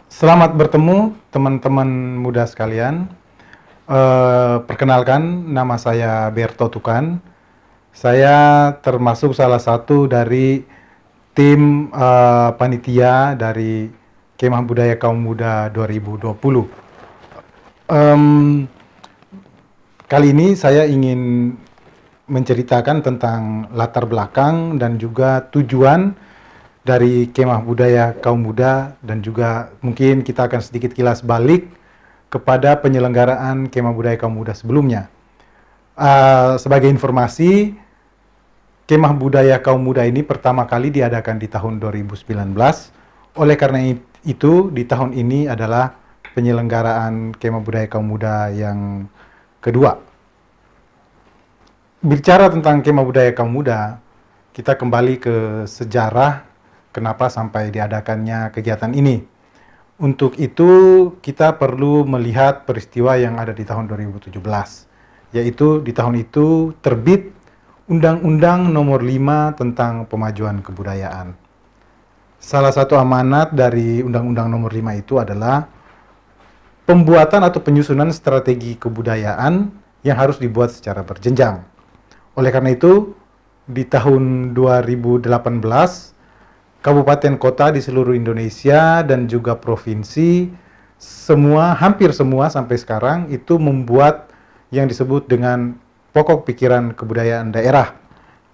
Selamat bertemu teman-teman muda sekalian. Perkenalkan, nama saya Berto Tukan. Saya termasuk salah satu dari tim panitia dari Kemah Budaya Kaum Muda 2020. Em, Kali ini saya ingin menceritakan tentang latar belakang dan juga tujuan dari Kemah Budaya Kaum Muda, dan juga mungkin kita akan sedikit kilas balik kepada penyelenggaraan Kemah Budaya Kaum Muda sebelumnya. Sebagai informasi, Kemah Budaya Kaum Muda ini pertama kali diadakan di tahun 2019. Oleh karena itu, di tahun ini adalah penyelenggaraan Kemah Budaya Kaum Muda yang kedua. Bicara tentang Kemah Budaya Kaum Muda, kita kembali ke sejarah kenapa sampai diadakannya kegiatan ini. Untuk itu, kita perlu melihat peristiwa yang ada di tahun 2017, yaitu di tahun itu terbit Undang-Undang Nomor 5 tentang Pemajuan Kebudayaan. Salah satu amanat dari Undang-Undang Nomor 5 itu adalah pembuatan atau penyusunan strategi kebudayaan yang harus dibuat secara berjenjang. Oleh karena itu, di tahun 2018, kabupaten kota di seluruh Indonesia dan juga provinsi, hampir semua sampai sekarang itu membuat yang disebut dengan pokok pikiran kebudayaan daerah.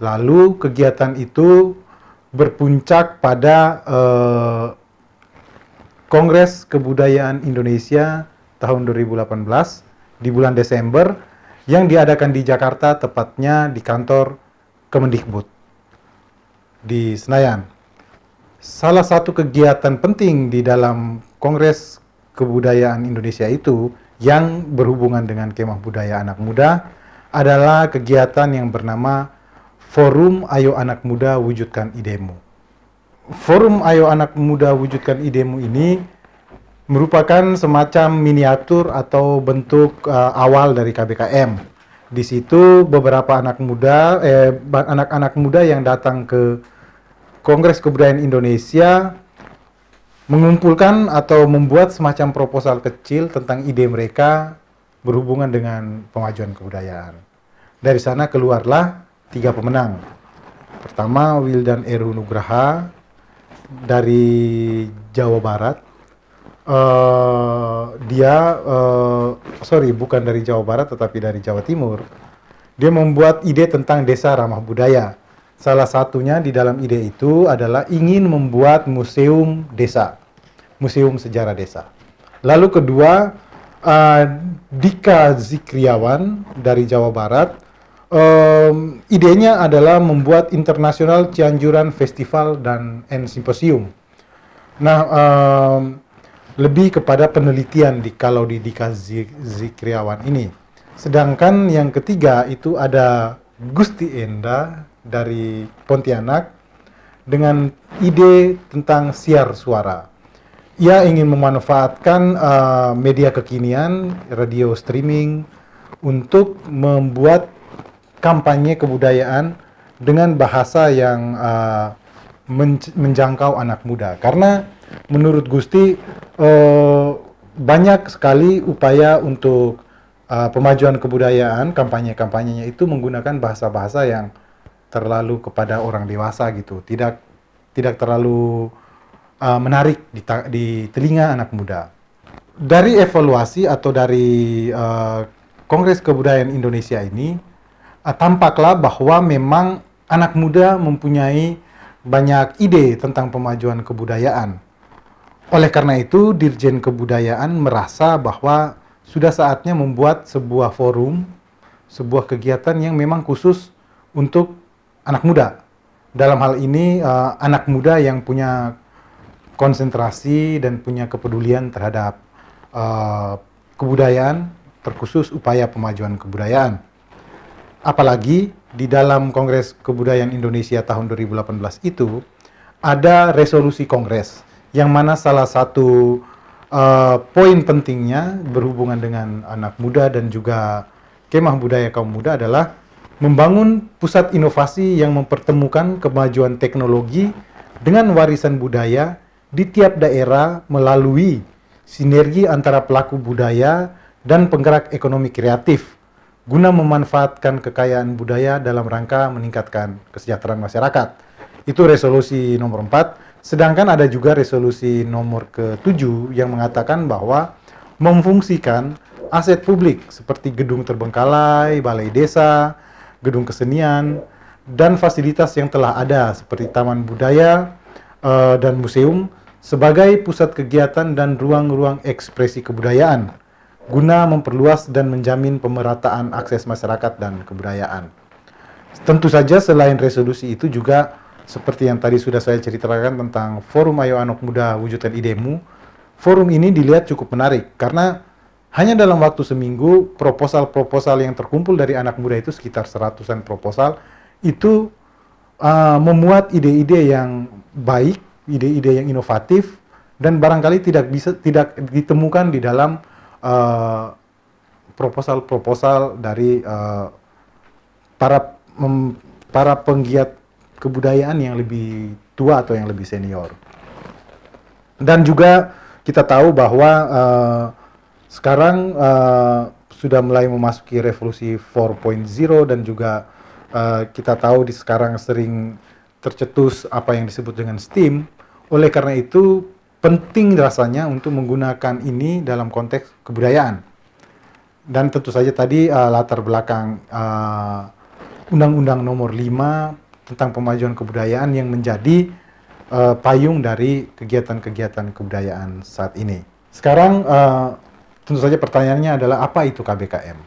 Lalu kegiatan itu berpuncak pada Kongres Kebudayaan Indonesia tahun 2018 di bulan Desember yang diadakan di Jakarta, tepatnya di kantor Kemendikbud di Senayan. Salah satu kegiatan penting di dalam Kongres Kebudayaan Indonesia itu yang berhubungan dengan Kemah Budaya Anak Muda adalah kegiatan yang bernama Forum Ayo Anak Muda Wujudkan Idemu. Forum Ayo Anak Muda Wujudkan Idemu ini merupakan semacam miniatur atau bentuk awal dari KBKM. Di situ beberapa anak-anak muda yang datang ke Kongres Kebudayaan Indonesia mengumpulkan atau membuat semacam proposal kecil tentang ide mereka berhubungan dengan pemajuan kebudayaan. Dari sana keluarlah 3 pemenang. Pertama, Wildan Eru Nugraha dari Jawa Barat. Bukan dari Jawa Barat tetapi dari Jawa Timur. Dia membuat ide tentang desa ramah budaya. Salah satunya di dalam ide itu adalah ingin membuat museum desa, museum sejarah desa. Lalu kedua, Dika Zikriawan dari Jawa Barat, idenya adalah membuat International Cianjuran Festival dan Symposium. Nah, lebih kepada penelitian kalau di Dika Zikriawan ini. Sedangkan yang ketiga itu ada Gusti Enda dari Pontianak dengan ide tentang siar suara. Ia ingin memanfaatkan media kekinian, radio streaming, untuk membuat kampanye kebudayaan dengan bahasa yang menjangkau anak muda. Karena menurut Gusti banyak sekali upaya untuk pemajuan kebudayaan, kampanye-kampanyenya itu menggunakan bahasa-bahasa yang terlalu kepada orang dewasa gitu, tidak terlalu menarik di telinga anak muda. Dari evaluasi atau dari Kongres Kebudayaan Indonesia ini, tampaklah bahwa memang anak muda mempunyai banyak ide tentang pemajuan kebudayaan. Oleh karena itu, Dirjen Kebudayaan merasa bahwa sudah saatnya membuat sebuah forum, sebuah kegiatan yang memang khusus untuk anak muda. Dalam hal ini, anak muda yang punya konsentrasi dan punya kepedulian terhadap kebudayaan, terkhusus upaya pemajuan kebudayaan. Apalagi di dalam Kongres Kebudayaan Indonesia tahun 2018 itu ada resolusi Kongres, yang mana salah satu poin pentingnya berhubungan dengan anak muda dan juga Kemah Budaya Kaum Muda adalah membangun pusat inovasi yang mempertemukan kemajuan teknologi dengan warisan budaya di tiap daerah melalui sinergi antara pelaku budaya dan penggerak ekonomi kreatif guna memanfaatkan kekayaan budaya dalam rangka meningkatkan kesejahteraan masyarakat. Itu resolusi nomor 4. Sedangkan ada juga resolusi nomor ke-7 yang mengatakan bahwa memfungsikan aset publik seperti gedung terbengkalai, balai desa, gedung kesenian, dan fasilitas yang telah ada seperti taman budaya dan museum sebagai pusat kegiatan dan ruang-ruang ekspresi kebudayaan guna memperluas dan menjamin pemerataan akses masyarakat dan kebudayaan. Tentu saja selain resolusi itu juga seperti yang tadi sudah saya ceritakan tentang Forum Ayo Anak Muda Wujudkan Idemu, forum ini dilihat cukup menarik karena hanya dalam waktu seminggu, proposal-proposal yang terkumpul dari anak muda itu sekitar 100-an proposal, itu memuat ide-ide yang baik, ide-ide yang inovatif, dan barangkali tidak ditemukan di dalam proposal-proposal dari para penggiat kebudayaan yang lebih tua atau yang lebih senior. Dan juga kita tahu bahwa sekarang sudah mulai memasuki revolusi 4.0 dan juga kita tahu sekarang sering tercetus apa yang disebut dengan STEAM. Oleh karena itu penting rasanya untuk menggunakan ini dalam konteks kebudayaan. Dan tentu saja tadi latar belakang Undang-Undang Nomor 5 tentang Pemajuan Kebudayaan yang menjadi payung dari kegiatan-kegiatan kebudayaan saat ini. Sekarang tentu saja pertanyaannya adalah apa itu KBKM?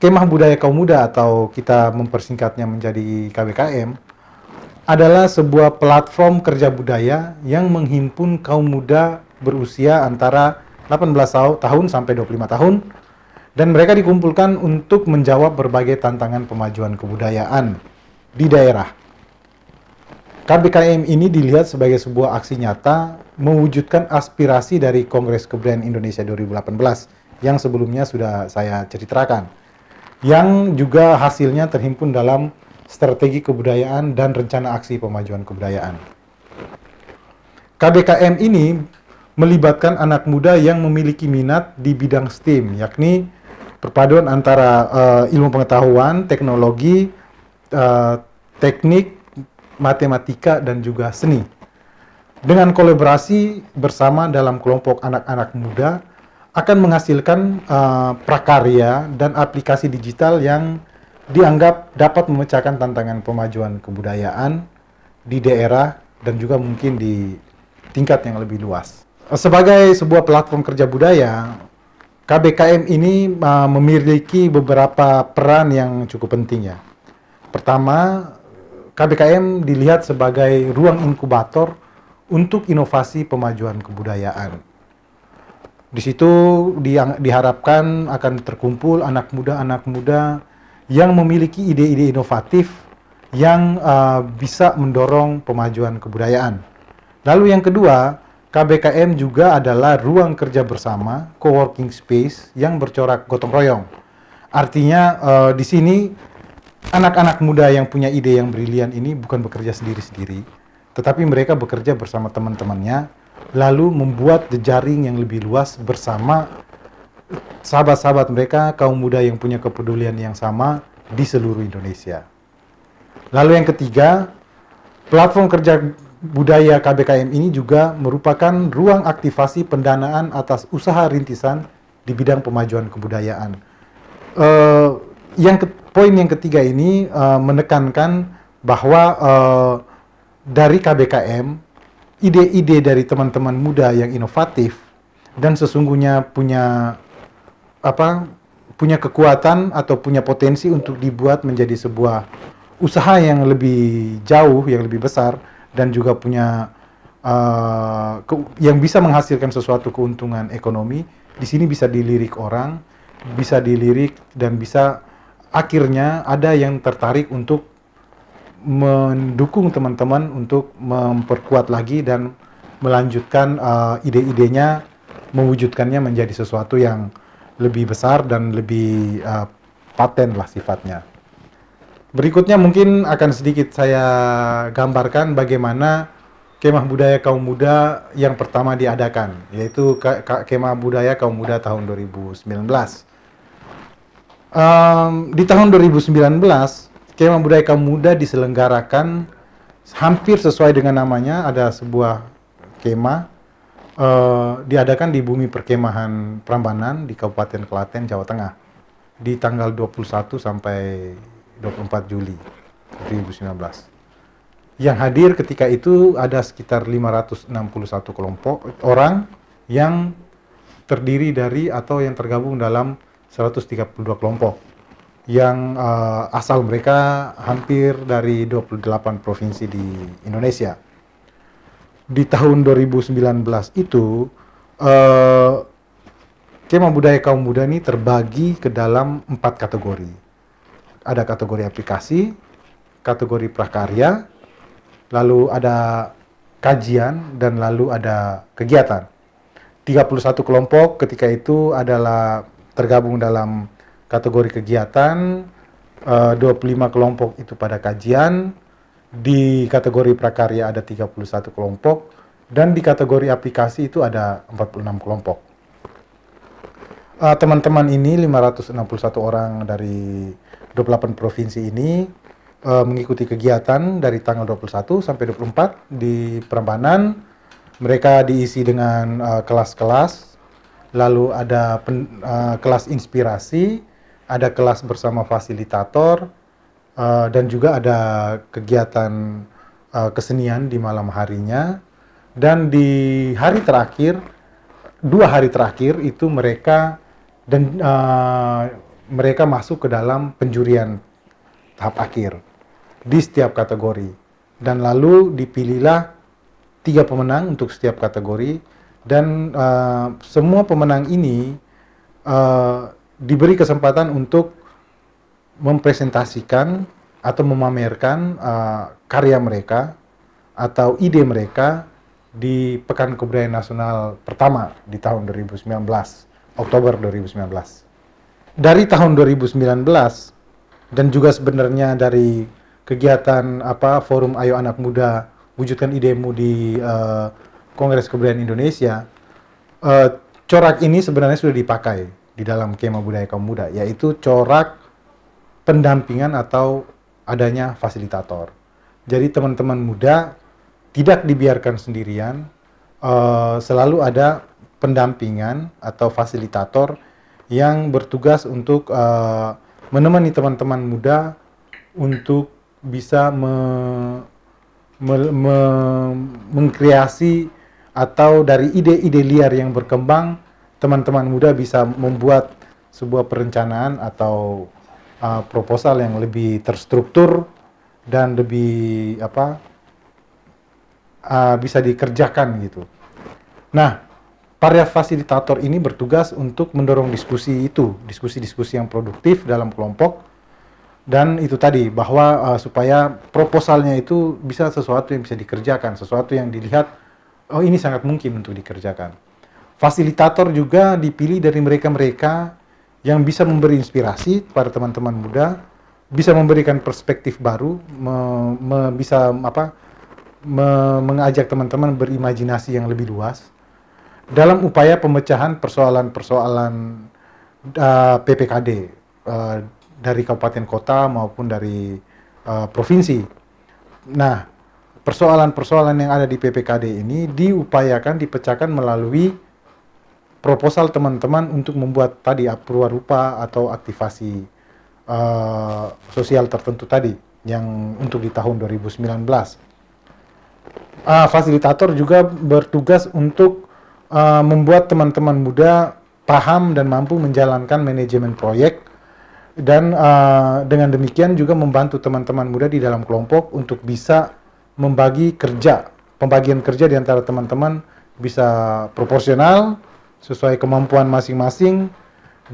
Kemah Budaya Kaum Muda atau kita mempersingkatnya menjadi KBKM adalah sebuah platform kerja budaya yang menghimpun kaum muda berusia antara 18 tahun sampai 25 tahun dan mereka dikumpulkan untuk menjawab berbagai tantangan pemajuan kebudayaan di daerah. KBKM ini dilihat sebagai sebuah aksi nyata mewujudkan aspirasi dari Kongres Kebudayaan Indonesia 2018 yang sebelumnya sudah saya ceritakan, yang juga hasilnya terhimpun dalam Strategi Kebudayaan dan Rencana Aksi Pemajuan Kebudayaan. KBKM ini melibatkan anak muda yang memiliki minat di bidang STEAM, yakni perpaduan antara ilmu pengetahuan, teknologi, teknik, matematika, dan juga seni. Dengan kolaborasi bersama dalam kelompok anak-anak muda akan menghasilkan prakarya dan aplikasi digital yang dianggap dapat memecahkan tantangan pemajuan kebudayaan di daerah dan juga mungkin di tingkat yang lebih luas. Sebagai sebuah platform kerja budaya, KBKM ini memiliki beberapa peran yang cukup penting ya. Pertama, KBKM dilihat sebagai ruang inkubator untuk inovasi pemajuan kebudayaan. Di situ diharapkan akan terkumpul anak muda yang memiliki ide-ide inovatif yang bisa mendorong pemajuan kebudayaan. Lalu yang kedua, KBKM juga adalah ruang kerja bersama, co-working space yang bercorak gotong royong. Artinya di sini anak-anak muda yang punya ide yang brilian ini bukan bekerja sendiri-sendiri, tetapi mereka bekerja bersama teman-temannya, lalu membuat jejaring yang lebih luas bersama sahabat-sahabat mereka, kaum muda yang punya kepedulian yang sama di seluruh Indonesia. Lalu yang ketiga, platform kerja budaya KBKM ini juga merupakan ruang aktivasi pendanaan atas usaha rintisan di bidang pemajuan kebudayaan. Poin yang ketiga ini menekankan bahwa dari KBKM, ide-ide dari teman-teman muda yang inovatif dan sesungguhnya punya kekuatan atau punya potensi untuk dibuat menjadi sebuah usaha yang lebih jauh, yang lebih besar, dan juga punya yang bisa menghasilkan sesuatu keuntungan ekonomi. Di sini bisa dilirik orang, bisa dilirik dan bisa akhirnya ada yang tertarik untuk mendukung teman-teman untuk memperkuat lagi dan melanjutkan ide-idenya, mewujudkannya menjadi sesuatu yang lebih besar dan lebih paten lah sifatnya. Berikutnya mungkin akan sedikit saya gambarkan bagaimana kemah budaya kaum muda yang pertama diadakan, yaitu Kemah Budaya Kaum Muda tahun 2019. Di tahun 2019, Kemah Budaya Kaum Muda diselenggarakan hampir sesuai dengan namanya, ada sebuah kemah diadakan di Bumi Perkemahan Prambanan di Kabupaten Klaten, Jawa Tengah di tanggal 21 sampai 24 Juli 2019. Yang hadir ketika itu ada sekitar 561 kelompok orang yang terdiri dari atau yang tergabung dalam 132 kelompok yang asal mereka hampir dari 28 provinsi di Indonesia. Di tahun 2019 itu Kemah Budaya Kaum Muda ini terbagi ke dalam 4 kategori. Ada kategori aplikasi, kategori prakarya, lalu ada kajian, dan lalu ada kegiatan. 31 kelompok ketika itu adalah tergabung dalam kategori kegiatan, 25 kelompok itu pada kajian, di kategori prakarya ada 31 kelompok, dan di kategori aplikasi itu ada 46 kelompok. Teman-teman ini, 561 orang dari 28 provinsi ini, mengikuti kegiatan dari tanggal 21 sampai 24 di Prambanan. Mereka diisi dengan kelas-kelas, lalu ada kelas inspirasi, ada kelas bersama fasilitator, dan juga ada kegiatan kesenian di malam harinya. Dan di hari terakhir, 2 hari terakhir itu mereka masuk ke dalam penjurian tahap akhir di setiap kategori, dan lalu dipilihlah 3 pemenang untuk setiap kategori, dan semua pemenang ini diberi kesempatan untuk mempresentasikan atau memamerkan karya mereka atau ide mereka di Pekan Kebudayaan Nasional pertama di tahun 2019, Oktober 2019. Dari tahun 2019 dan juga sebenarnya dari kegiatan Forum Ayo Anak Muda Wujudkan Idemu di Kongres Kebudayaan Indonesia, corak ini sebenarnya sudah dipakai di dalam Kemah Budaya Kaum Muda, yaitu corak pendampingan atau adanya fasilitator. Jadi teman-teman muda tidak dibiarkan sendirian, selalu ada pendampingan atau fasilitator yang bertugas untuk menemani teman-teman muda untuk bisa mengkreasi atau dari ide-ide liar yang berkembang, teman-teman muda bisa membuat sebuah perencanaan atau proposal yang lebih terstruktur dan lebih bisa dikerjakan gitu. Nah, para fasilitator ini bertugas untuk mendorong diskusi-diskusi yang produktif dalam kelompok, dan itu tadi bahwa supaya proposalnya itu bisa sesuatu yang bisa dikerjakan, sesuatu yang dilihat, oh ini sangat mungkin untuk dikerjakan. Fasilitator juga dipilih dari mereka-mereka yang bisa memberi inspirasi pada teman-teman muda, bisa memberikan perspektif baru, bisa mengajak teman-teman berimajinasi yang lebih luas dalam upaya pemecahan persoalan-persoalan PPKD dari kabupaten kota maupun dari provinsi. Nah, persoalan-persoalan yang ada di PPKD ini diupayakan dipecahkan melalui proposal teman-teman untuk membuat tadi rupa atau aktivasi sosial tertentu tadi yang untuk di tahun 2019. Fasilitator juga bertugas untuk membuat teman-teman muda paham dan mampu menjalankan manajemen proyek, dan dengan demikian juga membantu teman-teman muda di dalam kelompok untuk bisa membagi kerja. Pembagian kerja di antara teman-teman bisa proporsional sesuai kemampuan masing-masing,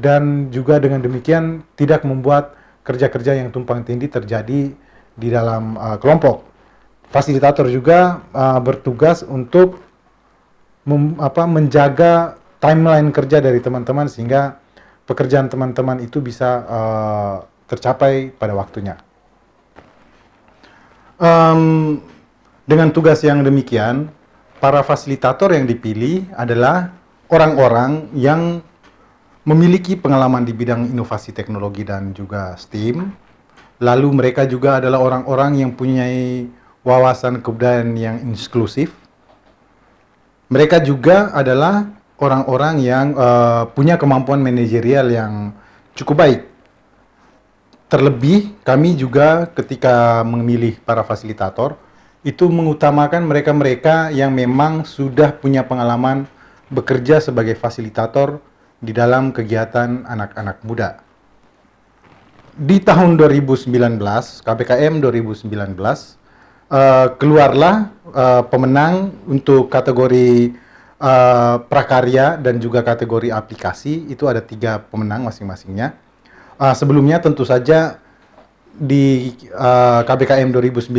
dan juga dengan demikian tidak membuat kerja-kerja yang tumpang tindih terjadi di dalam kelompok. Fasilitator juga bertugas untuk menjaga timeline kerja dari teman-teman sehingga pekerjaan teman-teman itu bisa tercapai pada waktunya. Dengan tugas yang demikian, para fasilitator yang dipilih adalah orang-orang yang memiliki pengalaman di bidang inovasi teknologi dan juga STEAM. Lalu mereka juga adalah orang-orang yang punya wawasan kebudayaan yang inklusif. Mereka juga adalah orang-orang yang punya kemampuan manajerial yang cukup baik. Terlebih, kami juga ketika memilih para fasilitator, itu mengutamakan mereka-mereka yang memang sudah punya pengalaman bekerja sebagai fasilitator di dalam kegiatan anak-anak muda. Di tahun 2019, KBKM 2019, keluarlah pemenang untuk kategori prakarya dan juga kategori aplikasi. Itu ada 3 pemenang masing-masingnya. Sebelumnya tentu saja di KBKM 2019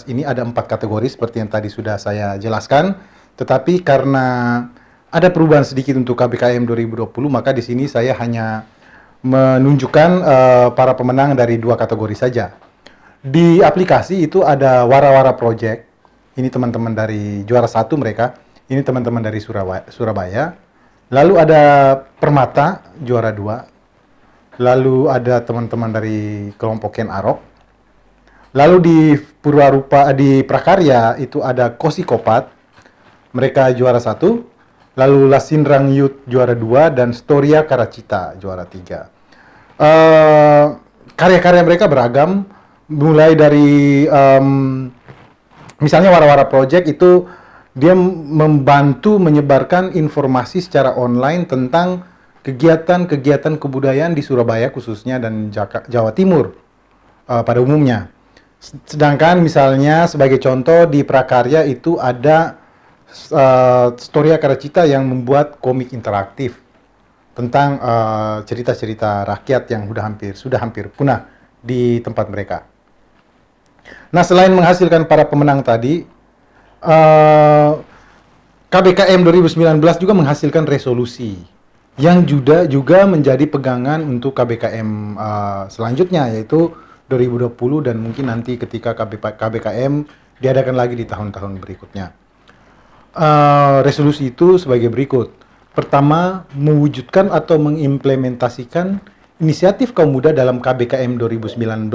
ini ada 4 kategori seperti yang tadi sudah saya jelaskan. Tetapi karena ada perubahan sedikit untuk KBKM 2020, maka di sini saya hanya menunjukkan para pemenang dari 2 kategori saja. Di aplikasi itu ada Wara-Wara Project. Ini teman-teman dari juara 1 mereka. Ini teman-teman dari Surabaya. Lalu ada Permata juara 2. Lalu ada teman-teman dari kelompok Ken Arok. Lalu di Purwarupa, di Prakarya itu ada Kosi Kopat. Mereka juara 1. Lalu Lasindrang Youth juara 2 dan Storia Karacita juara 3. Karya-karya mereka beragam, mulai dari misalnya Wara-Wara Project itu dia membantu menyebarkan informasi secara online tentang kegiatan-kegiatan kebudayaan di Surabaya khususnya dan Jawa Timur pada umumnya. Sedangkan misalnya sebagai contoh di Prakarya itu ada Storia Karacita yang membuat komik interaktif tentang cerita-cerita rakyat yang sudah hampir punah di tempat mereka. Nah, selain menghasilkan para pemenang tadi, KBKM 2019 juga menghasilkan resolusi yang juga menjadi pegangan untuk KBKM selanjutnya, yaitu 2020 dan mungkin nanti ketika KBKM diadakan lagi di tahun-tahun berikutnya. Resolusi itu sebagai berikut. Pertama, mewujudkan atau mengimplementasikan inisiatif kaum muda dalam KBKM 2019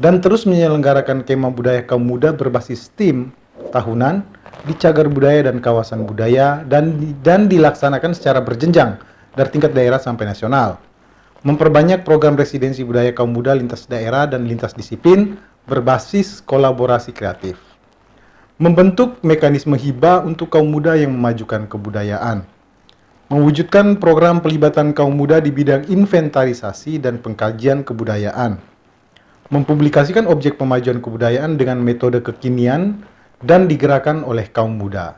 dan terus menyelenggarakan kemah budaya kaum muda berbasis STEAM tahunan di cagar budaya dan kawasan budaya dan dilaksanakan secara berjenjang dari tingkat daerah sampai nasional. Memperbanyak program residensi budaya kaum muda lintas daerah dan lintas disiplin berbasis kolaborasi kreatif. Membentuk mekanisme hibah untuk kaum muda yang memajukan kebudayaan. Mewujudkan program pelibatan kaum muda di bidang inventarisasi dan pengkajian kebudayaan. Mempublikasikan objek pemajuan kebudayaan dengan metode kekinian dan digerakkan oleh kaum muda.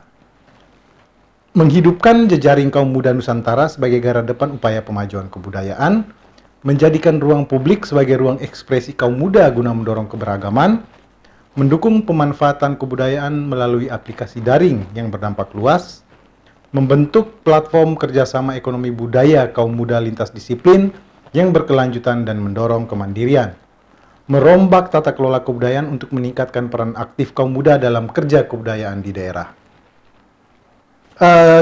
Menghidupkan jejaring kaum muda Nusantara sebagai garda depan upaya pemajuan kebudayaan, menjadikan ruang publik sebagai ruang ekspresi kaum muda guna mendorong keberagaman, mendukung pemanfaatan kebudayaan melalui aplikasi daring yang berdampak luas, membentuk platform kerjasama ekonomi budaya kaum muda lintas disiplin yang berkelanjutan dan mendorong kemandirian, merombak tata kelola kebudayaan untuk meningkatkan peran aktif kaum muda dalam kerja kebudayaan di daerah.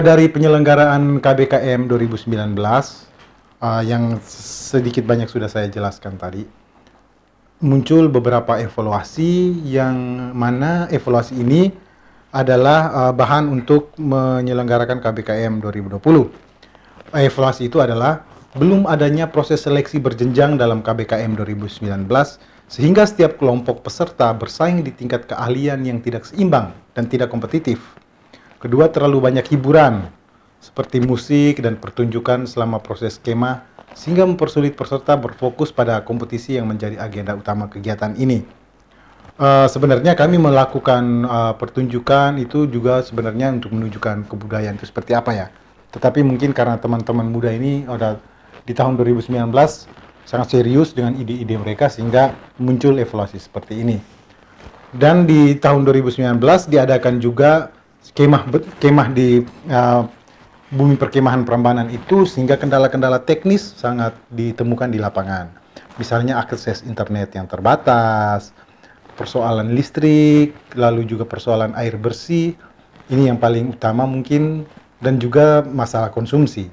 Dari penyelenggaraan KBKM 2019 yang sedikit banyak sudah saya jelaskan tadi, muncul beberapa evaluasi yang mana evaluasi ini adalah bahan untuk menyelenggarakan KBKM 2020. Evaluasi itu adalah belum adanya proses seleksi berjenjang dalam KBKM 2019 sehingga setiap kelompok peserta bersaing di tingkat keahlian yang tidak seimbang dan tidak kompetitif. Kedua, terlalu banyak hiburan seperti musik dan pertunjukan selama proses skema sehingga mempersulit peserta berfokus pada kompetisi yang menjadi agenda utama kegiatan ini. Sebenarnya kami melakukan pertunjukan itu juga sebenarnya untuk menunjukkan kebudayaan itu seperti apa ya. Tetapi mungkin karena teman-teman muda ini ada di tahun 2019 sangat serius dengan ide-ide mereka sehingga muncul evaluasi seperti ini. Dan di tahun 2019 diadakan juga kemah di bumi perkemahan Prambanan itu sehingga kendala-kendala teknis sangat ditemukan di lapangan. Misalnya akses internet yang terbatas, persoalan listrik, lalu juga persoalan air bersih, ini yang paling utama mungkin, dan juga masalah konsumsi.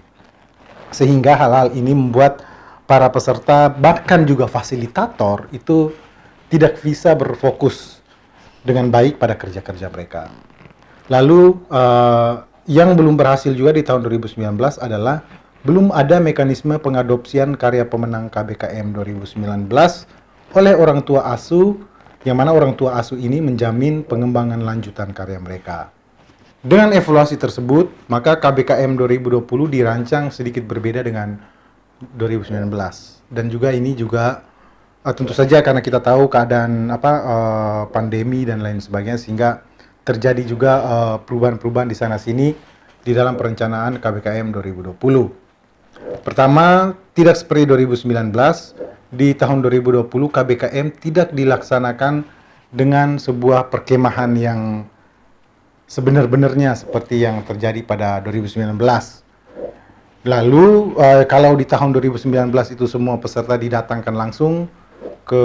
Sehingga hal-hal ini membuat para peserta, bahkan juga fasilitator, itu tidak bisa berfokus dengan baik pada kerja-kerja mereka. Lalu yang belum berhasil juga di tahun 2019 adalah belum ada mekanisme pengadopsian karya pemenang KBKM 2019 oleh orang tua asuh, yang mana orang tua asuh ini menjamin pengembangan lanjutan karya mereka. Dengan evaluasi tersebut, maka KBKM 2020 dirancang sedikit berbeda dengan 2019. Dan juga ini juga tentu saja karena kita tahu keadaan pandemi dan lain sebagainya, sehingga terjadi juga perubahan-perubahan di sana sini di dalam perencanaan KBKM 2020. Pertama, tidak seperti 2019, di tahun 2020 KBKM tidak dilaksanakan dengan sebuah perkemahan yang sebenar-benarnya seperti yang terjadi pada 2019. Lalu kalau di tahun 2019 itu semua peserta didatangkan langsung ke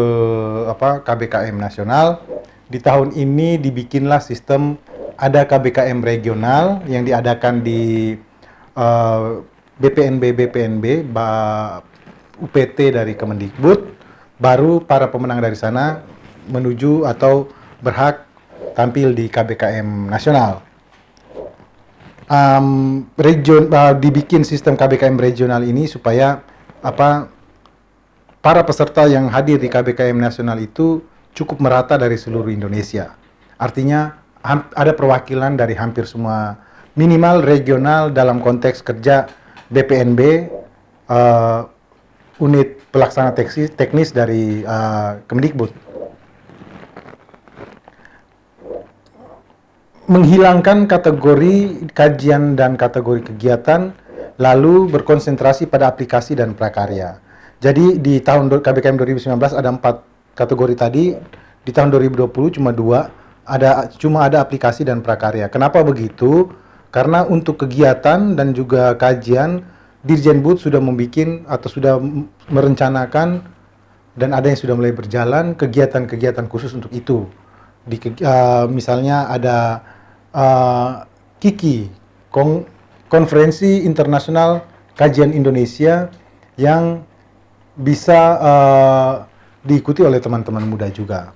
KBKM nasional, di tahun ini dibikinlah sistem ada KBKM regional yang diadakan di BPNB, UPT dari Kemendikbud, baru para pemenang dari sana menuju atau berhak tampil di KBKM nasional. Dibikin sistem KBKM regional ini supaya para peserta yang hadir di KBKM nasional itu cukup merata dari seluruh Indonesia. Artinya ada perwakilan dari hampir semua, minimal regional dalam konteks kerja BPNB, unit pelaksana teknis dari Kemendikbud. Menghilangkan kategori kajian dan kategori kegiatan, lalu berkonsentrasi pada aplikasi dan prakarya. Jadi di tahun KBKM 2019 ada 4 kategori tadi, di tahun 2020 cuma 2, cuma ada aplikasi dan prakarya. Kenapa begitu? Karena untuk kegiatan dan juga kajian, Dirjenbud sudah membuat atau sudah merencanakan dan ada yang sudah mulai berjalan kegiatan-kegiatan khusus untuk itu. Misalnya ada KIKI, Konferensi Internasional Kajian Indonesia, yang bisa diikuti oleh teman-teman muda juga.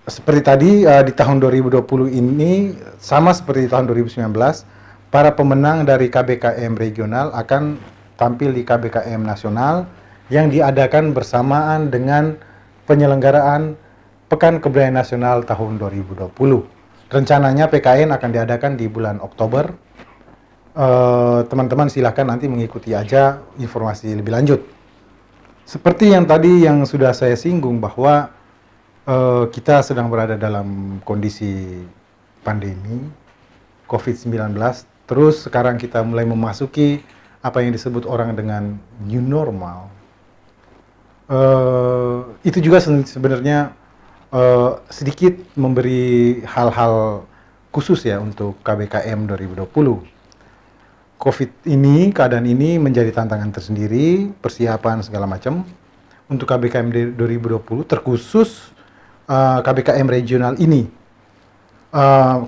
Seperti tadi di tahun 2020 ini sama seperti di tahun 2019, para pemenang dari KBKM regional akan tampil di KBKM nasional yang diadakan bersamaan dengan penyelenggaraan Pekan Kebudayaan Nasional tahun 2020. Rencananya PKN akan diadakan di bulan Oktober. Teman-teman silahkan nanti mengikuti aja informasi lebih lanjut. Seperti yang tadi yang sudah saya singgung bahwa kita sedang berada dalam kondisi pandemi COVID-19, terus sekarang kita mulai memasuki apa yang disebut orang dengan new normal. Itu juga sebenarnya sedikit memberi hal-hal khusus ya untuk KBKM 2020. COVID ini, keadaan ini menjadi tantangan tersendiri, persiapan segala macam untuk KBKM 2020, terkhusus KBKM regional ini.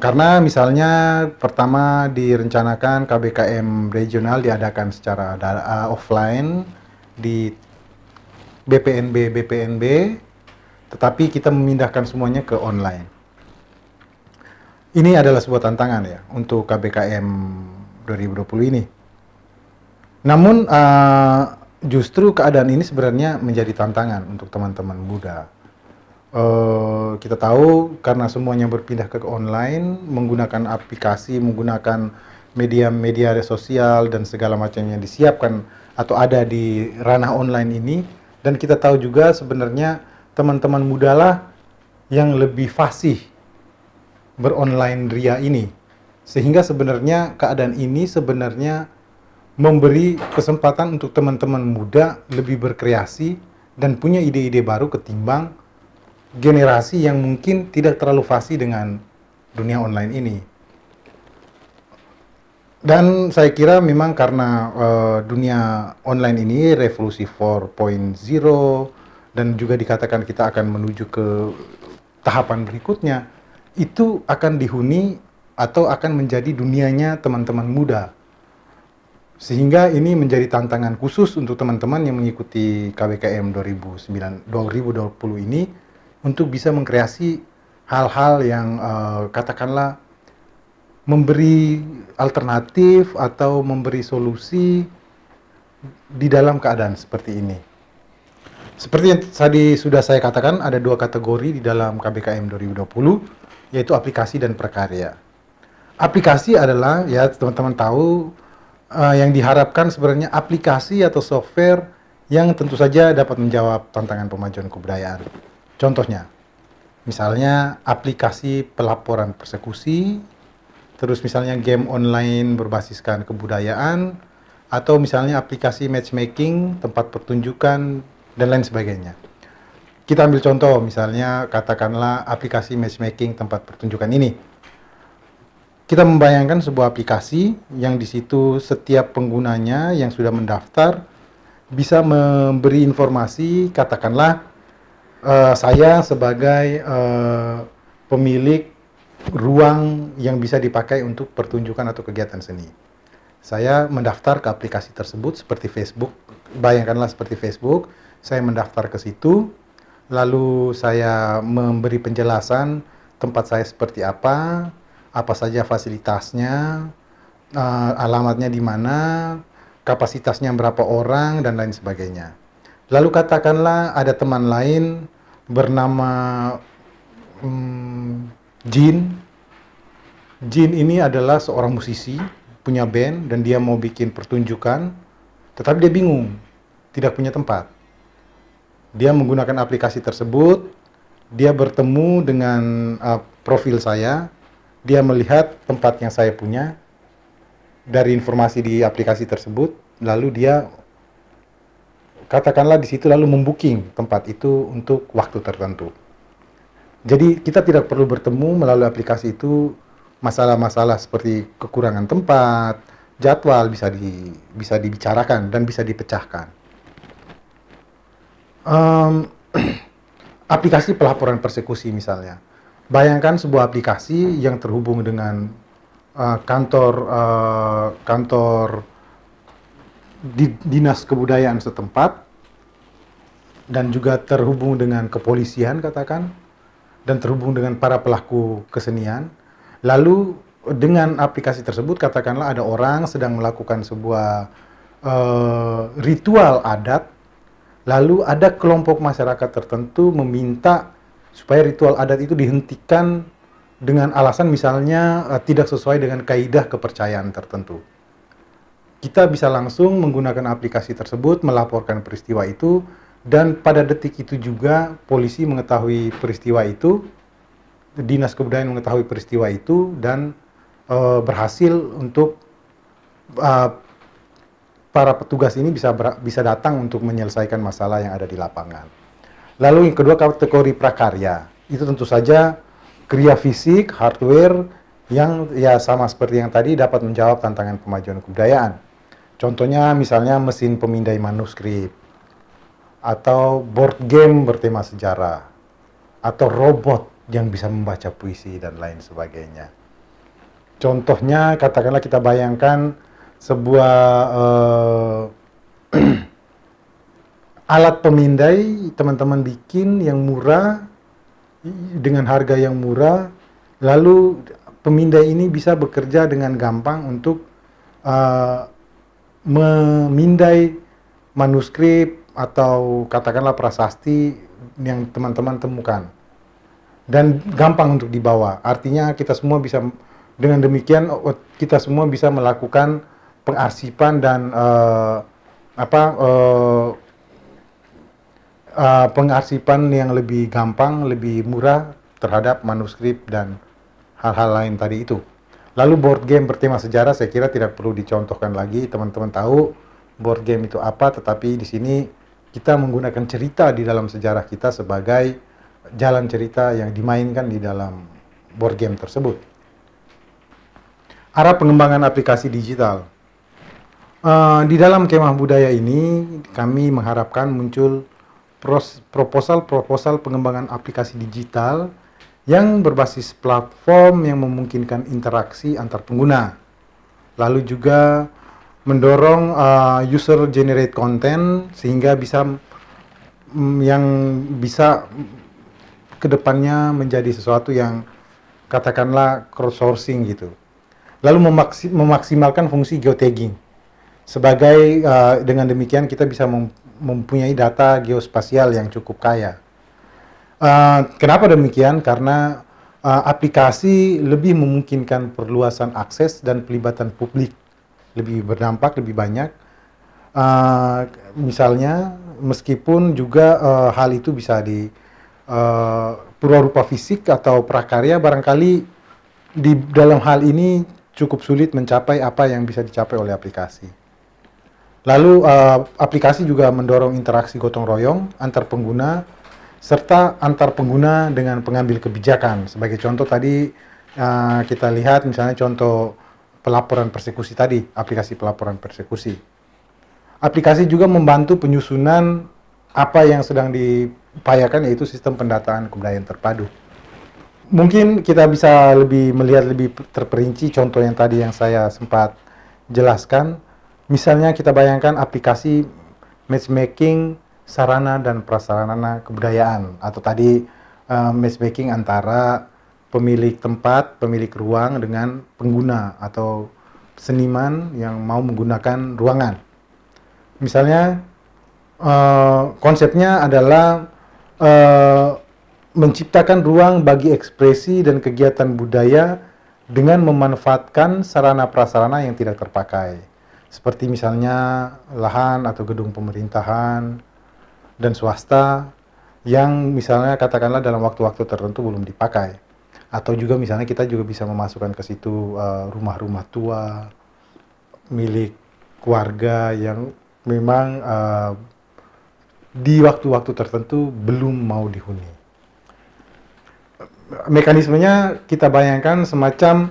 Karena misalnya pertama direncanakan KBKM regional diadakan secara offline di BPNB, tetapi kita memindahkan semuanya ke online. Ini adalah sebuah tantangan ya untuk KBKM 2020 ini. Namun justru keadaan ini sebenarnya menjadi tantangan untuk teman-teman muda. Kita tahu karena semuanya berpindah ke online, menggunakan aplikasi, menggunakan media sosial dan segala macam yang disiapkan atau ada di ranah online ini, dan kita tahu juga sebenarnya teman-teman muda lah yang lebih fasih beronline ria ini, sehingga sebenarnya keadaan ini sebenarnya memberi kesempatan untuk teman-teman muda lebih berkreasi dan punya ide-ide baru ketimbang generasi yang mungkin tidak terlalu fasih dengan dunia online ini. Dan saya kira memang karena dunia online ini revolusi 4.0 dan juga dikatakan kita akan menuju ke tahapan berikutnya, itu akan dihuni atau akan menjadi dunianya teman-teman muda. Sehingga ini menjadi tantangan khusus untuk teman-teman yang mengikuti KBKM 2020 ini untuk bisa mengkreasi hal-hal yang katakanlah memberi alternatif atau memberi solusi di dalam keadaan seperti ini. Seperti yang tadi sudah saya katakan, ada dua kategori di dalam KBKM 2020, yaitu aplikasi dan prakarya. Aplikasi adalah, ya teman-teman tahu, yang diharapkan sebenarnya aplikasi atau software yang tentu saja dapat menjawab tantangan pemajuan kebudayaan. Contohnya, misalnya aplikasi pelaporan persekusi, terus misalnya game online berbasiskan kebudayaan, atau misalnya aplikasi matchmaking, tempat pertunjukan, dan lain sebagainya. Kita ambil contoh, misalnya katakanlah aplikasi matchmaking tempat pertunjukan ini. Kita membayangkan sebuah aplikasi yang di situ setiap penggunanya yang sudah mendaftar bisa memberi informasi, katakanlah saya sebagai pemilik ruang yang bisa dipakai untuk pertunjukan atau kegiatan seni. Saya mendaftar ke aplikasi tersebut seperti Facebook, bayangkanlah seperti Facebook, saya mendaftar ke situ, lalu saya memberi penjelasan tempat saya seperti apa saja fasilitasnya, alamatnya di mana, kapasitasnya berapa orang, dan lain sebagainya. Lalu katakanlah ada teman lain bernama Jin. Jin ini adalah seorang musisi, punya band, dan dia mau bikin pertunjukan, tetapi dia bingung, tidak punya tempat. Dia menggunakan aplikasi tersebut, dia bertemu dengan profil saya, dia melihat tempat yang saya punya dari informasi di aplikasi tersebut, lalu dia katakanlah di situ lalu membooking tempat itu untuk waktu tertentu. Jadi kita tidak perlu bertemu melalui aplikasi itu, masalah-masalah seperti kekurangan tempat, jadwal bisa dibicarakan dan bisa dipecahkan. Aplikasi pelaporan persekusi misalnya. Bayangkan sebuah aplikasi yang terhubung dengan kantor dinas kebudayaan setempat dan juga terhubung dengan kepolisian katakan dan terhubung dengan para pelaku kesenian. Lalu dengan aplikasi tersebut katakanlah ada orang sedang melakukan sebuah ritual adat. Lalu ada kelompok masyarakat tertentu meminta supaya ritual adat itu dihentikan dengan alasan misalnya tidak sesuai dengan kaidah kepercayaan tertentu. Kita bisa langsung menggunakan aplikasi tersebut melaporkan peristiwa itu, dan pada detik itu juga polisi mengetahui peristiwa itu, dinas kebudayaan mengetahui peristiwa itu, dan berhasil untuk para petugas ini bisa datang untuk menyelesaikan masalah yang ada di lapangan. Lalu yang kedua kategori prakarya, itu tentu saja kriya fisik, hardware yang ya sama seperti yang tadi dapat menjawab tantangan pemajuan kebudayaan. Contohnya misalnya mesin pemindai manuskrip, atau board game bertema sejarah, atau robot yang bisa membaca puisi dan lain sebagainya. Contohnya katakanlah kita bayangkan sebuah alat pemindai teman-teman bikin yang murah dengan harga yang murah, lalu pemindai ini bisa bekerja dengan gampang untuk memindai manuskrip atau katakanlah prasasti yang teman-teman temukan dan gampang untuk dibawa. Artinya kita semua bisa, dengan demikian kita semua bisa melakukan pengarsipan dan pengarsipan yang lebih gampang, lebih murah terhadap manuskrip dan hal-hal lain tadi itu. Lalu board game bertema sejarah saya kira tidak perlu dicontohkan lagi, teman-teman tahu board game itu apa, tetapi di sini kita menggunakan cerita di dalam sejarah kita sebagai jalan cerita yang dimainkan di dalam board game tersebut. Arah pengembangan aplikasi digital. Di dalam kemah budaya ini kami mengharapkan muncul proposal pengembangan aplikasi digital yang berbasis platform yang memungkinkan interaksi antar pengguna. Lalu juga mendorong user generate content sehingga yang bisa kedepannya menjadi sesuatu yang katakanlah crowdsourcing gitu. Lalu memaksimalkan fungsi geotagging. Sebagai dengan demikian kita bisa mempunyai data geospasial yang cukup kaya. Kenapa demikian? Karena aplikasi lebih memungkinkan perluasan akses dan pelibatan publik lebih berdampak, lebih banyak. Misalnya, meskipun juga hal itu bisa di purwarupa fisik atau prakarya, barangkali di dalam hal ini cukup sulit mencapai apa yang bisa dicapai oleh aplikasi. Lalu aplikasi juga mendorong interaksi gotong royong antar pengguna serta antar pengguna dengan pengambil kebijakan. Sebagai contoh tadi kita lihat misalnya contoh pelaporan persekusi tadi, aplikasi pelaporan persekusi. Aplikasi juga membantu penyusunan apa yang sedang diupayakan, yaitu sistem pendataan kebudayaan terpadu. Mungkin kita bisa melihat lebih terperinci contoh yang tadi yang saya sempat jelaskan. Misalnya kita bayangkan aplikasi matchmaking sarana dan prasarana kebudayaan, atau tadi matchmaking antara pemilik tempat, pemilik ruang dengan pengguna atau seniman yang mau menggunakan ruangan. Misalnya konsepnya adalah menciptakan ruang bagi ekspresi dan kegiatan budaya dengan memanfaatkan sarana prasarana yang tidak terpakai. Seperti misalnya lahan atau gedung pemerintahan dan swasta yang misalnya katakanlah dalam waktu-waktu tertentu belum dipakai. Atau juga misalnya kita juga bisa memasukkan ke situ rumah-rumah tua milik keluarga yang memang di waktu-waktu tertentu belum mau dihuni. Mekanismenya kita bayangkan semacam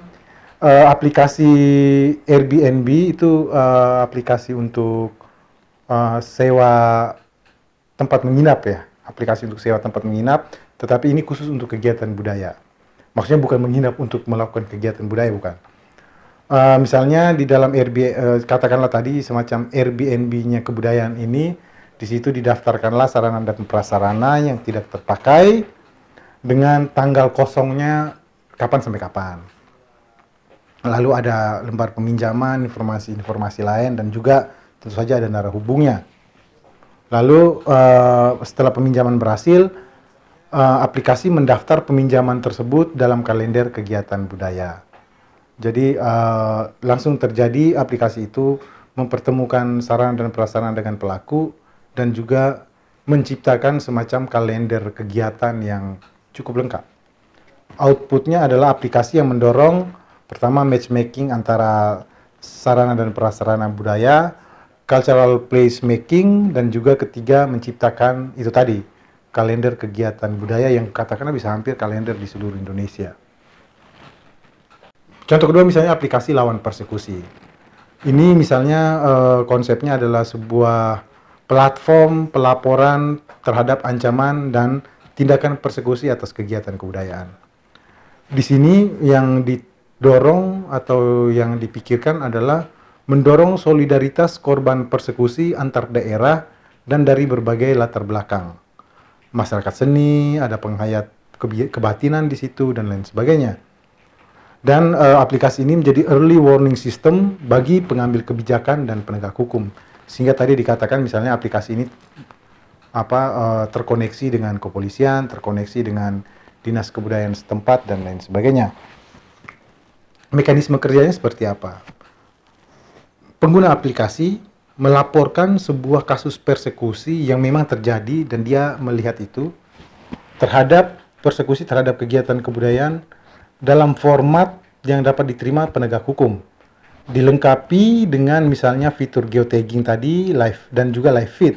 aplikasi Airbnb itu aplikasi untuk sewa tempat menginap ya, aplikasi untuk sewa tempat menginap, tetapi ini khusus untuk kegiatan budaya. Maksudnya bukan menginap untuk melakukan kegiatan budaya, bukan. Misalnya di dalam Airbnb, katakanlah tadi semacam Airbnb-nya kebudayaan ini, di situ didaftarkanlah sarana dan prasarana yang tidak terpakai dengan tanggal kosongnya kapan sampai kapan. Lalu ada lembar peminjaman, informasi-informasi lain, dan juga tentu saja ada narah hubungnya. Lalu setelah peminjaman berhasil, aplikasi mendaftar peminjaman tersebut dalam kalender kegiatan budaya. Jadi langsung terjadi aplikasi itu mempertemukan sarana dan prasarana dengan pelaku dan juga menciptakan semacam kalender kegiatan yang cukup lengkap. Outputnya adalah aplikasi yang mendorong pertama matchmaking antara sarana dan prasarana budaya, cultural placemaking, dan juga ketiga menciptakan itu tadi kalender kegiatan budaya yang katakanlah bisa hampir kalender di seluruh Indonesia. Contoh kedua misalnya aplikasi lawan persekusi. Ini misalnya konsepnya adalah sebuah platform pelaporan terhadap ancaman dan tindakan persekusi atas kegiatan kebudayaan. Di sini yang didorong atau yang dipikirkan adalah mendorong solidaritas korban persekusi antar daerah dan dari berbagai latar belakang. Masyarakat seni, ada penghayat kebatinan di situ dan lain sebagainya. Dan aplikasi ini menjadi early warning system bagi pengambil kebijakan dan penegak hukum. Sehingga tadi dikatakan misalnya aplikasi ini terkoneksi dengan kepolisian, terkoneksi dengan dinas kebudayaan setempat dan lain sebagainya. Mekanisme kerjanya seperti apa? Pengguna aplikasi melaporkan sebuah kasus persekusi yang memang terjadi dan dia melihat itu terhadap persekusi terhadap kegiatan kebudayaan dalam format yang dapat diterima penegak hukum. Dilengkapi dengan misalnya fitur geotagging tadi, live dan juga live feed.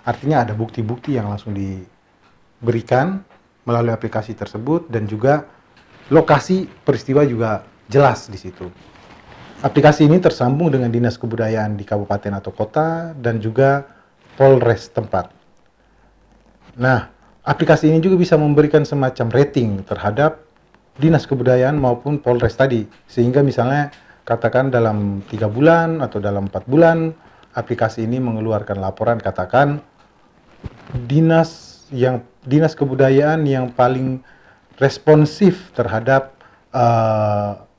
Artinya ada bukti-bukti yang langsung diberikan melalui aplikasi tersebut dan juga lokasi peristiwa juga jelas di situ. Aplikasi ini tersambung dengan dinas kebudayaan di kabupaten atau kota dan juga Polres tempat. Nah, aplikasi ini juga bisa memberikan semacam rating terhadap Dinas Kebudayaan maupun Polres tadi. Sehingga misalnya katakan dalam 3 bulan atau dalam 4 bulan, aplikasi ini mengeluarkan laporan katakan Dinas Kebudayaan yang paling responsif terhadap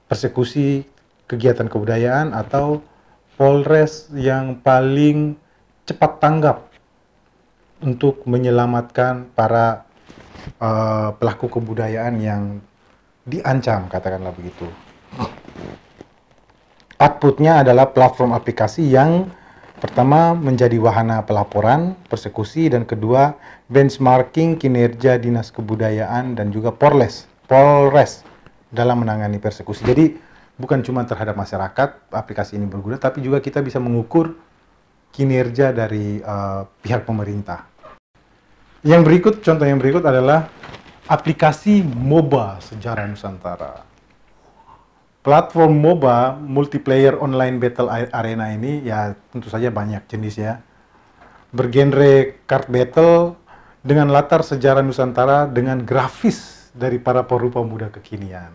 persekusi kegiatan kebudayaan atau Polres yang paling cepat tanggap untuk menyelamatkan para pelaku kebudayaan yang diancam, katakanlah begitu. Outputnya adalah platform aplikasi yang pertama menjadi wahana pelaporan, persekusi, dan kedua benchmarking kinerja Dinas Kebudayaan dan juga Polres dalam menangani persekusi. Jadi bukan cuma terhadap masyarakat aplikasi ini berguna, tapi juga kita bisa mengukur kinerja dari pihak pemerintah. Contoh yang berikut adalah aplikasi MOBA Sejarah Nusantara. Platform MOBA, multiplayer online battle arena ini, ya tentu saja banyak jenis ya. Bergenre card battle dengan latar sejarah Nusantara dengan grafis dari para perupa muda kekinian.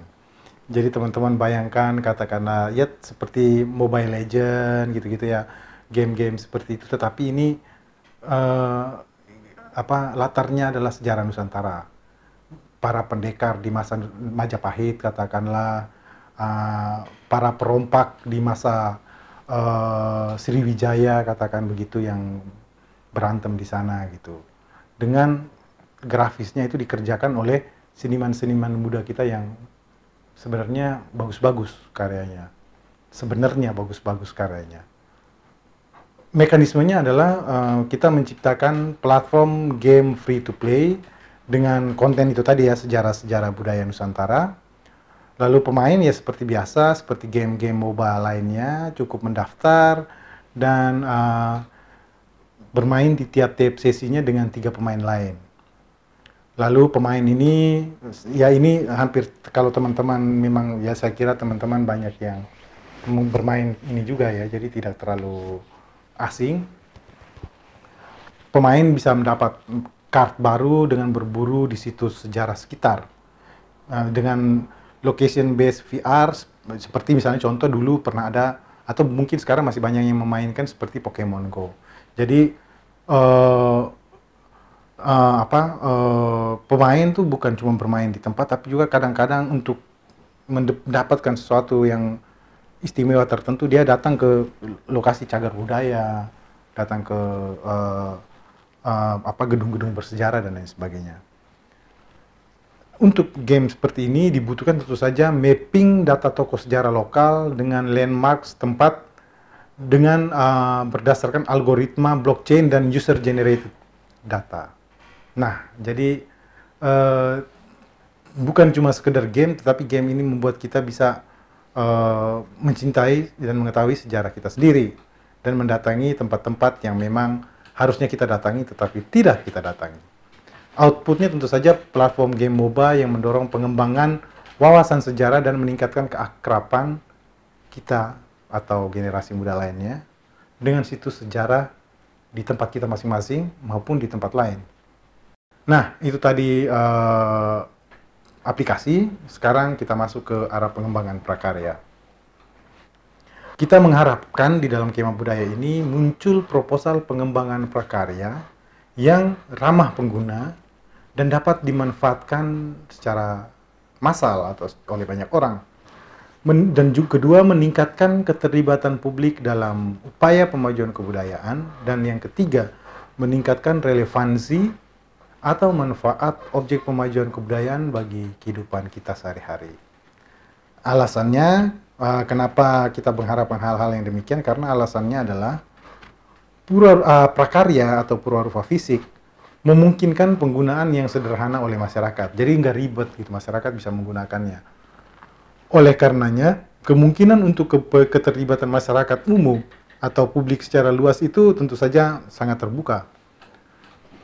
Jadi teman-teman bayangkan katakanlah ya seperti Mobile Legends gitu-gitu ya, game-game seperti itu, tetapi ini latarnya adalah sejarah Nusantara. Para pendekar di masa Majapahit katakanlah, para perompak di masa Sriwijaya katakan begitu yang berantem di sana gitu. Dengan grafisnya itu dikerjakan oleh seniman-seniman muda kita yang sebenarnya bagus-bagus karyanya. Mekanismenya adalah kita menciptakan platform game free to play dengan konten itu tadi ya, sejarah-sejarah budaya Nusantara. Lalu pemain ya seperti biasa, seperti game-game MOBA lainnya, cukup mendaftar dan bermain di tiap-tiap sesinya dengan 3 pemain lain. Lalu pemain ini, ya ini hampir kalau teman-teman memang ya saya kira teman-teman banyak yang bermain ini juga ya, jadi tidak terlalu asing. Pemain bisa mendapat card baru dengan berburu di situs sejarah sekitar. Dengan location based VR seperti misalnya contoh dulu pernah ada atau mungkin sekarang masih banyak yang memainkan seperti Pokemon Go. Jadi pemain tuh bukan cuma bermain di tempat, tapi juga kadang-kadang untuk mendapatkan sesuatu yang istimewa tertentu dia datang ke lokasi cagar budaya, datang ke gedung-gedung bersejarah dan lain sebagainya. Untuk game seperti ini dibutuhkan tentu saja mapping data tokoh sejarah lokal dengan landmarks tempat dengan berdasarkan algoritma blockchain dan user generated data. Nah, jadi bukan cuma sekedar game, tetapi game ini membuat kita bisa mencintai dan mengetahui sejarah kita sendiri dan mendatangi tempat-tempat yang memang harusnya kita datangi tetapi tidak kita datangi. Outputnya tentu saja platform game MOBA yang mendorong pengembangan wawasan sejarah dan meningkatkan keakraban kita atau generasi muda lainnya dengan situs sejarah di tempat kita masing-masing maupun di tempat lain. Nah, itu tadi aplikasi. Sekarang kita masuk ke arah pengembangan prakarya. Kita mengharapkan di dalam Kemah Budaya ini muncul proposal pengembangan prakarya yang ramah pengguna dan dapat dimanfaatkan secara massal atau oleh banyak orang. Dan juga kedua, meningkatkan keterlibatan publik dalam upaya pemajuan kebudayaan. Dan yang ketiga, meningkatkan relevansi atau manfaat objek pemajuan kebudayaan bagi kehidupan kita sehari-hari. Alasannya, kenapa kita mengharapkan hal-hal yang demikian? Karena alasannya adalah prakarya atau purwarupa fisik memungkinkan penggunaan yang sederhana oleh masyarakat. Jadi nggak ribet gitu, masyarakat bisa menggunakannya. Oleh karenanya, kemungkinan untuk keterlibatan masyarakat umum atau publik secara luas itu tentu saja sangat terbuka.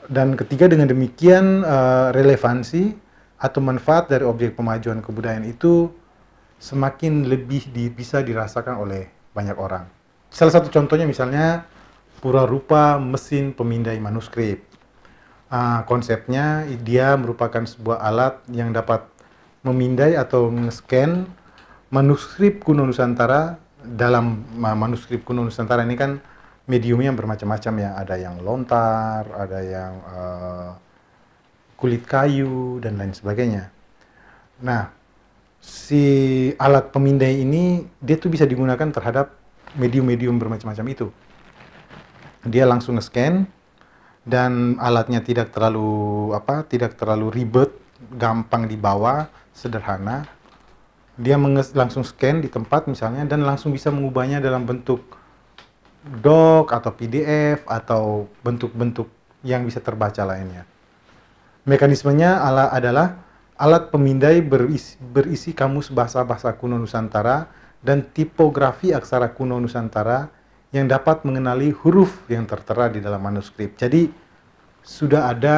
Dan ketiga, dengan demikian relevansi atau manfaat dari objek pemajuan kebudayaan itu semakin lebih bisa dirasakan oleh banyak orang. Salah satu contohnya misalnya pura rupa mesin pemindai manuskrip. Konsepnya dia merupakan sebuah alat yang dapat memindai atau nge-scan manuskrip kuno Nusantara. Dalam manuskrip kuno Nusantara ini kan mediumnya bermacam-macam ya, ada yang lontar, ada yang kulit kayu, dan lain sebagainya. Nah, si alat pemindai ini dia tuh bisa digunakan terhadap medium-medium bermacam-macam itu. Dia langsung nge-scan dan alatnya tidak terlalu ribet, gampang dibawa, sederhana. Dia langsung scan di tempat misalnya dan langsung bisa mengubahnya dalam bentuk doc atau PDF atau bentuk-bentuk yang bisa terbaca lainnya. Mekanismenya adalah alat pemindai berisi kamus bahasa-bahasa kuno Nusantara dan tipografi aksara kuno Nusantara yang dapat mengenali huruf yang tertera di dalam manuskrip. Jadi sudah ada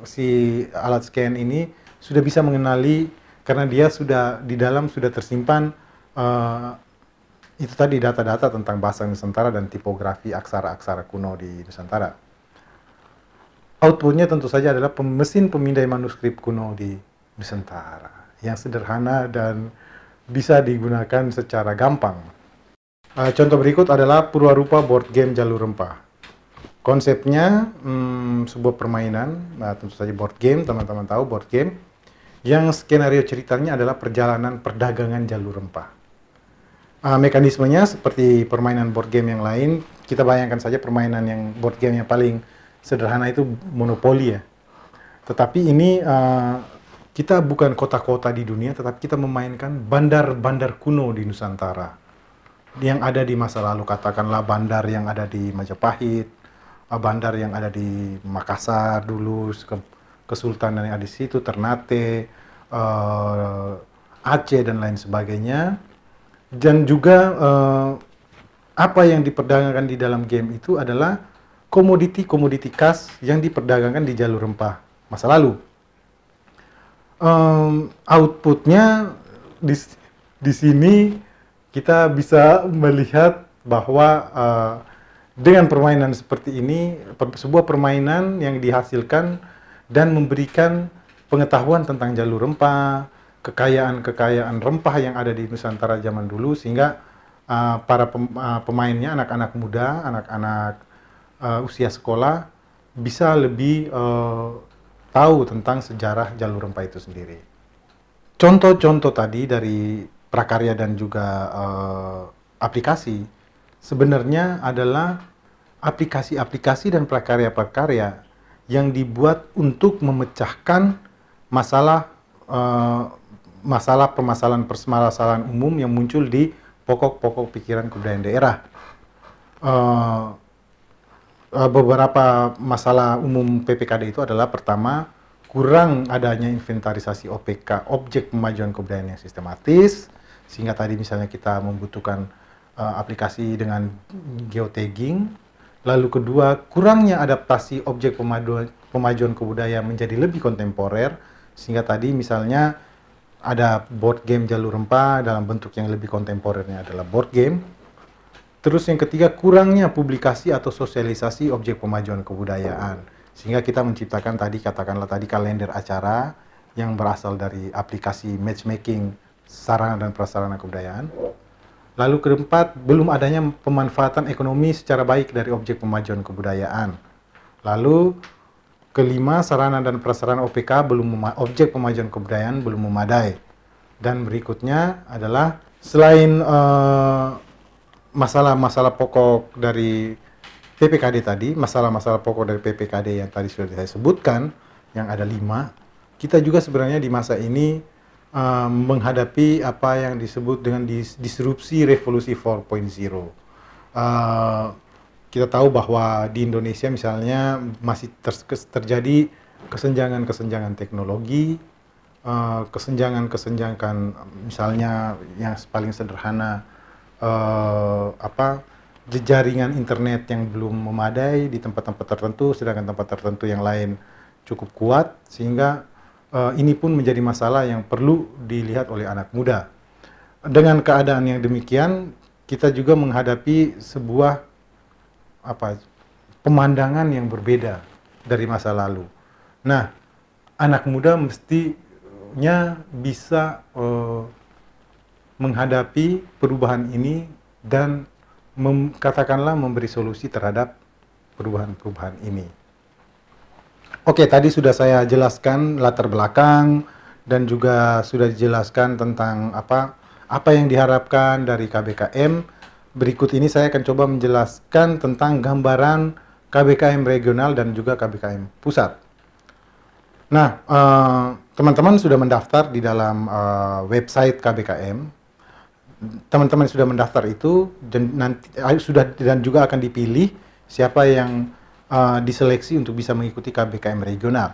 si alat scan ini sudah bisa mengenali, karena dia sudah di dalam sudah tersimpan itu tadi data-data tentang bahasa Nusantara dan tipografi aksara-aksara kuno di Nusantara. Outputnya tentu saja adalah mesin pemindai manuskrip kuno di Nusantara yang sederhana dan bisa digunakan secara gampang. Contoh berikut adalah Purwarupa board game jalur rempah. Konsepnya sebuah permainan, tentu saja board game, teman-teman tahu board game, yang skenario ceritanya adalah perjalanan perdagangan jalur rempah. Mekanismenya seperti permainan board game yang lain. Kita bayangkan saja permainan yang board game yang paling sederhana itu monopoli ya. Tetapi ini kita bukan kota-kota di dunia, tetapi kita memainkan bandar-bandar kuno di Nusantara yang ada di masa lalu. Katakanlah bandar yang ada di Majapahit, bandar yang ada di Makassar dulu, Kesultanan yang ada di situ, Ternate, Aceh dan lain sebagainya. Dan juga apa yang diperdagangkan di dalam game itu adalah komoditi-komoditi khas yang diperdagangkan di jalur rempah masa lalu. Outputnya di sini kita bisa melihat bahwa dengan permainan seperti ini, sebuah permainan yang dihasilkan dan memberikan pengetahuan tentang jalur rempah, kekayaan-kekayaan rempah yang ada di Nusantara zaman dulu, sehingga para pemainnya, anak-anak muda, anak-anak usia sekolah, bisa lebih tahu tentang sejarah jalur rempah itu sendiri. Contoh-contoh tadi dari prakarya dan juga aplikasi sebenarnya adalah aplikasi-aplikasi dan prakarya-prakarya yang dibuat untuk memecahkan permasalahan umum yang muncul di pokok-pokok pikiran kebudayaan daerah. Beberapa masalah umum PPKD itu adalah, pertama, kurang adanya inventarisasi OPK, objek pemajuan kebudayaan yang sistematis, sehingga tadi misalnya kita membutuhkan aplikasi dengan geotagging. Lalu kedua, kurangnya adaptasi objek pemajuan kebudayaan menjadi lebih kontemporer, sehingga tadi misalnya ada board game jalur rempah dalam bentuk yang lebih kontemporernya adalah board game. Terus yang ketiga, kurangnya publikasi atau sosialisasi objek pemajuan kebudayaan, sehingga kita menciptakan katakanlah kalender acara yang berasal dari aplikasi matchmaking sarana dan prasarana kebudayaan. Lalu keempat, belum adanya pemanfaatan ekonomi secara baik dari objek pemajuan kebudayaan. Lalu kelima, sarana dan prasarana OPK objek pemajuan kebudayaan belum memadai. Dan berikutnya adalah selain masalah-masalah pokok dari PPKD tadi, masalah-masalah pokok dari PPKD yang tadi sudah saya sebutkan, yang ada 5, kita juga sebenarnya di masa ini menghadapi apa yang disebut dengan disrupsi revolusi 4.0. Kita tahu bahwa di Indonesia misalnya masih terjadi kesenjangan-kesenjangan teknologi, kesenjangan-kesenjangan misalnya yang paling sederhana, jaringan internet yang belum memadai di tempat-tempat tertentu, sedangkan tempat tertentu yang lain cukup kuat, sehingga ini pun menjadi masalah yang perlu dilihat oleh anak muda. Dengan keadaan yang demikian, kita juga menghadapi sebuah pemandangan yang berbeda dari masa lalu. Nah, anak muda mestinya bisa menghadapi perubahan ini dan katakanlah memberi solusi terhadap perubahan-perubahan ini. Oke, tadi sudah saya jelaskan latar belakang dan juga sudah dijelaskan tentang apa yang diharapkan dari KBKM. Berikut ini saya akan coba menjelaskan tentang gambaran KBKM regional dan juga KBKM pusat. Nah, teman-teman sudah mendaftar di dalam website KBKM. Teman-teman sudah mendaftar itu dan juga akan dipilih siapa yang diseleksi untuk bisa mengikuti KBKM regional.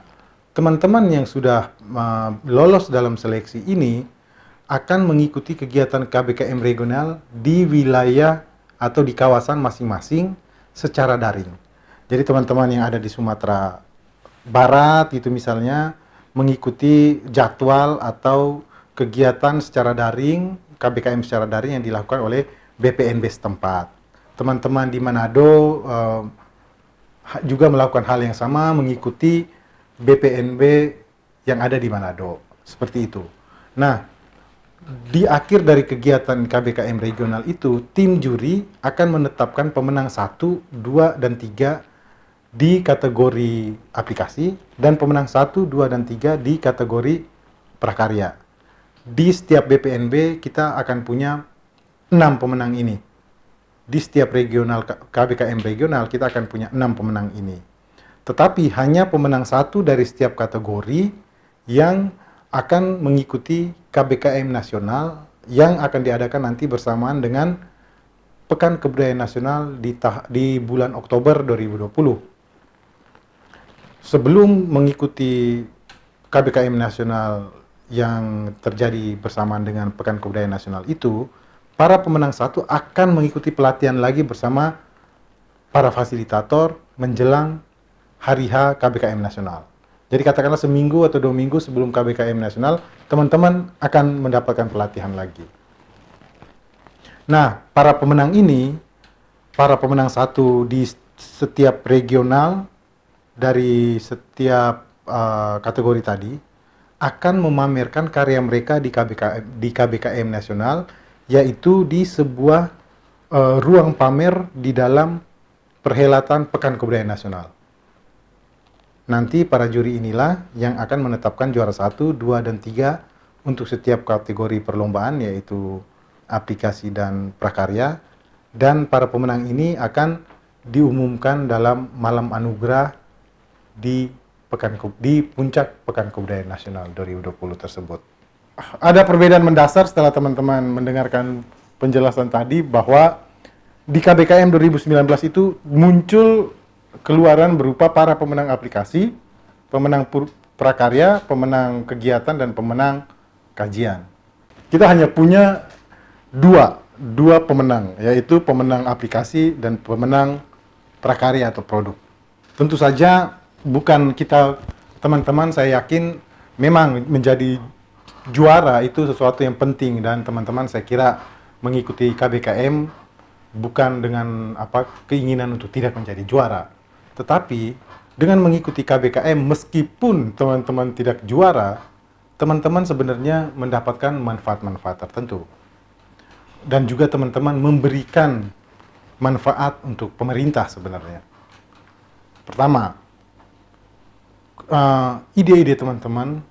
Teman-teman yang sudah lolos dalam seleksi ini akan mengikuti kegiatan KBKM regional di wilayah atau di kawasan masing-masing secara daring. Jadi teman-teman yang ada di Sumatera Barat itu misalnya mengikuti jadwal atau kegiatan secara daring, KBKM secara daring yang dilakukan oleh BPNB setempat. Teman-teman di Manado juga melakukan hal yang sama, mengikuti BPNB yang ada di Manado. Seperti itu. Nah, di akhir dari kegiatan KBKM regional itu, tim juri akan menetapkan pemenang 1, 2, dan 3 di kategori aplikasi, dan pemenang 1, 2, dan 3 di kategori prakarya. Di setiap BPNB kita akan punya 6 pemenang ini. Di setiap regional KBKM regional kita akan punya 6 pemenang ini. Tetapi hanya pemenang 1 dari setiap kategori yang akan mengikuti KBKM nasional yang akan diadakan nanti bersamaan dengan Pekan Kebudayaan Nasional di bulan Oktober 2020. Sebelum mengikuti KBKM nasional yang terjadi bersamaan dengan Pekan Kebudayaan Nasional itu, para pemenang 1 akan mengikuti pelatihan lagi bersama para fasilitator menjelang hari H KBKM nasional. Jadi katakanlah seminggu atau 2 minggu sebelum KBKM nasional, teman-teman akan mendapatkan pelatihan lagi. Nah, para pemenang ini, para pemenang 1 di setiap regional dari setiap kategori tadi, akan memamerkan karya mereka di KBKM nasional, yaitu di sebuah ruang pamer di dalam perhelatan Pekan Kebudayaan Nasional. Nanti para juri inilah yang akan menetapkan juara 1, 2, dan 3 untuk setiap kategori perlombaan, yaitu aplikasi dan prakarya, dan para pemenang ini akan diumumkan dalam malam anugerah di puncak Pekan Kebudayaan Nasional 2020 tersebut. Ada perbedaan mendasar setelah teman-teman mendengarkan penjelasan tadi bahwa di KBKM 2019 itu muncul keluaran berupa para pemenang aplikasi, pemenang prakarya, pemenang kegiatan, dan pemenang kajian. Kita hanya punya dua pemenang, yaitu pemenang aplikasi dan pemenang prakarya atau produk. Tentu saja bukan kita, teman-teman, saya yakin memang menjadi juara itu sesuatu yang penting, dan teman-teman saya kira mengikuti KBKM bukan dengan keinginan untuk tidak menjadi juara. Tetapi dengan mengikuti KBKM meskipun teman-teman tidak juara, teman-teman sebenarnya mendapatkan manfaat-manfaat tertentu. Dan juga teman-teman memberikan manfaat untuk pemerintah sebenarnya. Pertama, ide-ide teman-teman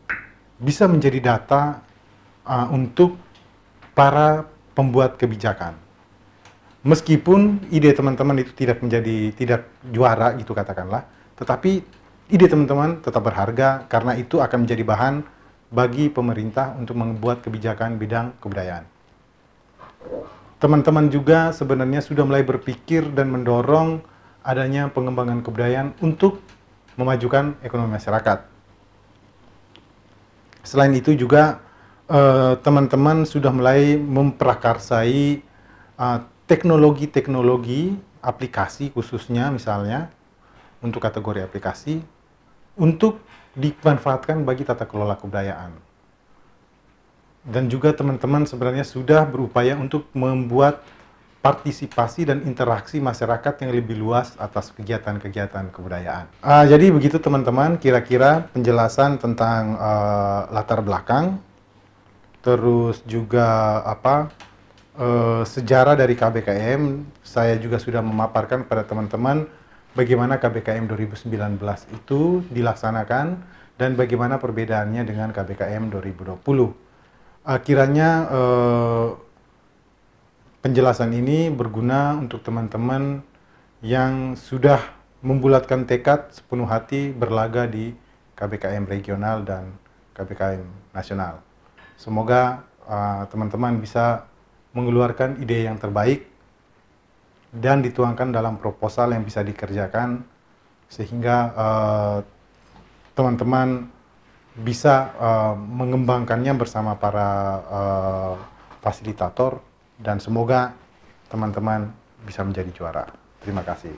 bisa menjadi data untuk para pembuat kebijakan. Meskipun ide teman-teman itu tidak juara gitu katakanlah, tetapi ide teman-teman tetap berharga karena itu akan menjadi bahan bagi pemerintah untuk membuat kebijakan bidang kebudayaan. Teman-teman juga sebenarnya sudah mulai berpikir dan mendorong adanya pengembangan kebudayaan untuk memajukan ekonomi masyarakat. Selain itu juga teman-teman sudah mulai memprakarsai teknologi-teknologi aplikasi khususnya misalnya untuk kategori aplikasi untuk dimanfaatkan bagi tata kelola kebudayaan. Dan juga teman-teman sebenarnya sudah berupaya untuk membuat partisipasi dan interaksi masyarakat yang lebih luas atas kegiatan-kegiatan kebudayaan. Jadi begitu teman-teman, kira-kira penjelasan tentang latar belakang, terus juga sejarah dari KBKM. Saya juga sudah memaparkan kepada teman-teman bagaimana KBKM 2019 itu dilaksanakan dan bagaimana perbedaannya dengan KBKM 2020. Kiranya penjelasan ini berguna untuk teman-teman yang sudah membulatkan tekad sepenuh hati berlaga di KBKM regional dan KBKM nasional. Semoga teman-teman bisa mengeluarkan ide yang terbaik dan dituangkan dalam proposal yang bisa dikerjakan sehingga teman-teman bisa mengembangkannya bersama para fasilitator dan semoga teman-teman bisa menjadi juara. Terima kasih.